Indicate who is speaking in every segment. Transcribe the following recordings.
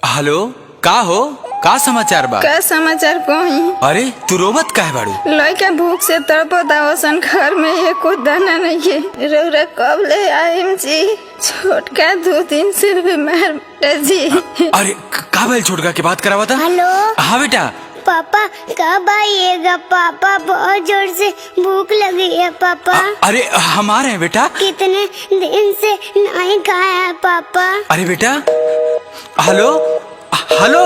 Speaker 1: Hello, का हो? का समाचार बा?
Speaker 2: का समाचार कही?
Speaker 1: अरे तू रोबत काहे बाड़ू?
Speaker 2: लड़का भूख से तड़पत आवसन, घर में एको दाना नहीं है। रउरा कब ले आइम जी? छोटका 2-3 से बीमार बेटा जी।
Speaker 1: अरे का भइल? छोटका के बात करावा था?
Speaker 3: हेलो
Speaker 1: हाँ बेटा।
Speaker 3: पापा कब आइएगा? पापा बहुत जोर से भूख लगी है पापा।
Speaker 1: अरे हम आ रहे हैं बेटा।
Speaker 3: कितने दिन से नहीं खाया है पापा।
Speaker 1: अरे बेटा, हेलो हेलो।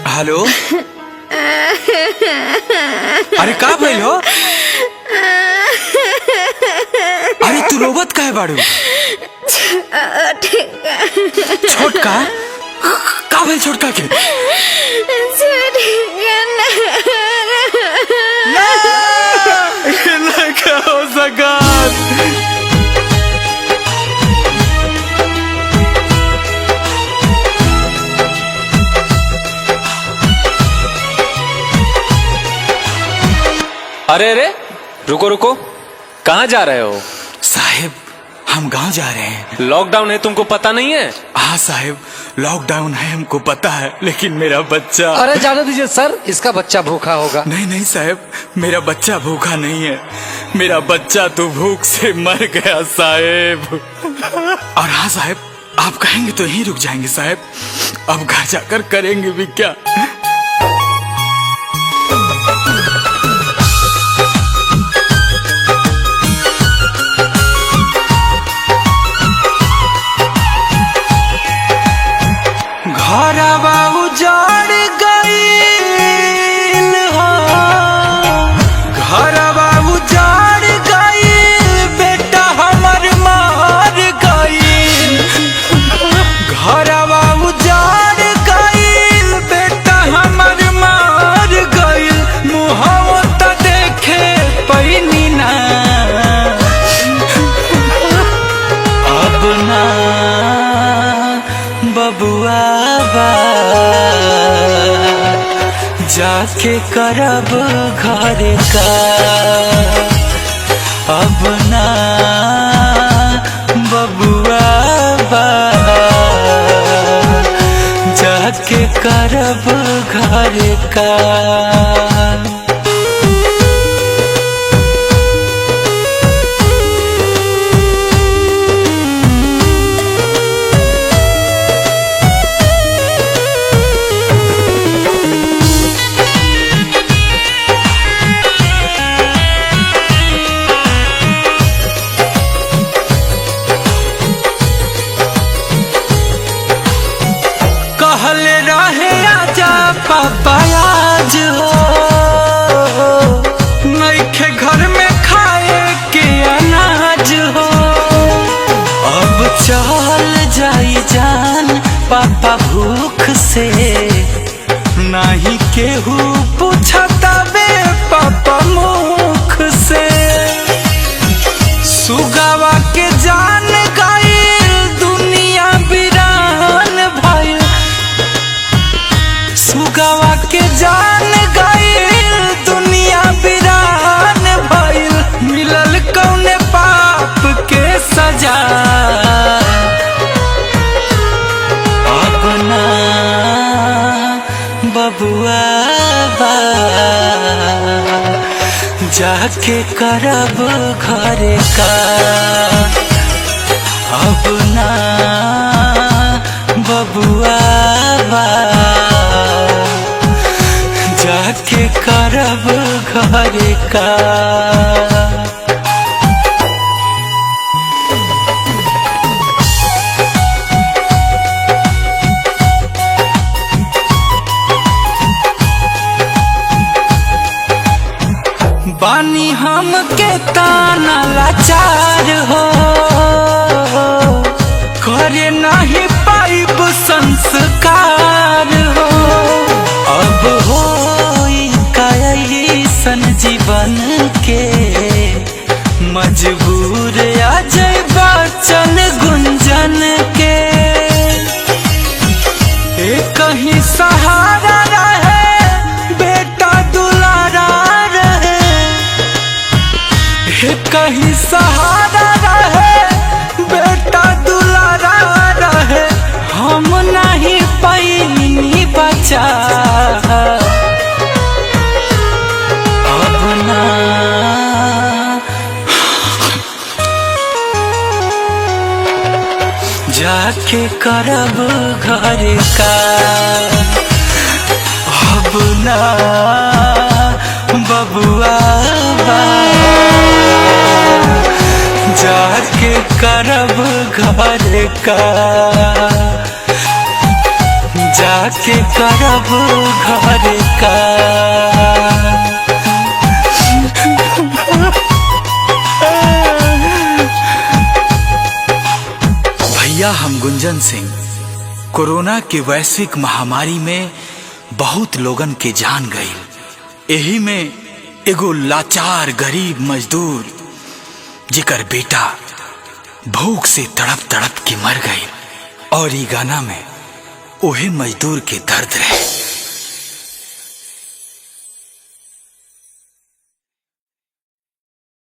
Speaker 1: हेलो। अरे का भइल हो? अरे तू रोबत काहे बाड़ू? छोटका का भइल? छोटका के लड़का हो सका।
Speaker 4: अरे अरे रुको रुको, कहाँ जा रहे हो?
Speaker 1: साहेब हम गांव जा रहे हैं।
Speaker 4: लॉकडाउन है, तुमको पता नहीं है?
Speaker 1: हाँ साहेब, लॉकडाउन है हमको पता है, लेकिन मेरा बच्चा।
Speaker 5: अरे जाने दीजिए सर, इसका बच्चा भूखा होगा।
Speaker 1: नहीं नहीं साहब, मेरा बच्चा भूखा नहीं है। मेरा बच्चा तो भूख से मर गया साहेब। और हाँ साहेब, आप कहेंगे तो यहीं रुक जाएंगे साहेब। अब घर जाकर करेंगे भी क्या? घरवा उजाड़ गईल हो, घरवा उजाड़ गईल, बेटा हमर मार गईल। घरवा उजाड़ गईल, बेटा हमर मार गईल। मुहवा त देखे पैनी ना, अब ना बबुआ जाके करब घर का। अब ना बबुआ जाके करब घर का। कहले रहे आजा पापा आज हो, नइखे घर में खाए के अनाज हो। अब चल जाई जान पापा भूख से, नहीं केहू पूछता बे पापा मुख से। सुगावा के जान गईल, दुनिया बिरान भइल। सुगावा के जान गईल, दुनिया बिरान भइल। मिलल कौने पाप के सजा, अब ना बबुआ जाके करब घर का। अब ना बबुआ जाके करब घर का। बानी हम के ताना लाचार हो, करे नहीं पाइब संस्कार हो। अब होई कैसन जीवन के, मजबूर आ जाए बचन गुंजन के। कहीं सहारा रहे कहीं सहारा रहे, बेटा दुलारा रहे, हम नहीं पैनी बचा अब ना। जाके करब घर का अब ना बबुआ बा। जाके करब घर का, जाके करब घर का। भैया हम गुंजन सिंह कोरोना के वैश्विक महामारी में बहुत लोगन के जान गई। यही में एगो लाचार गरीब मजदूर जिकर बेटा भूख से तड़प तड़प के मर गई, और ई गाना में ओहे मजदूर के दर्द रहे।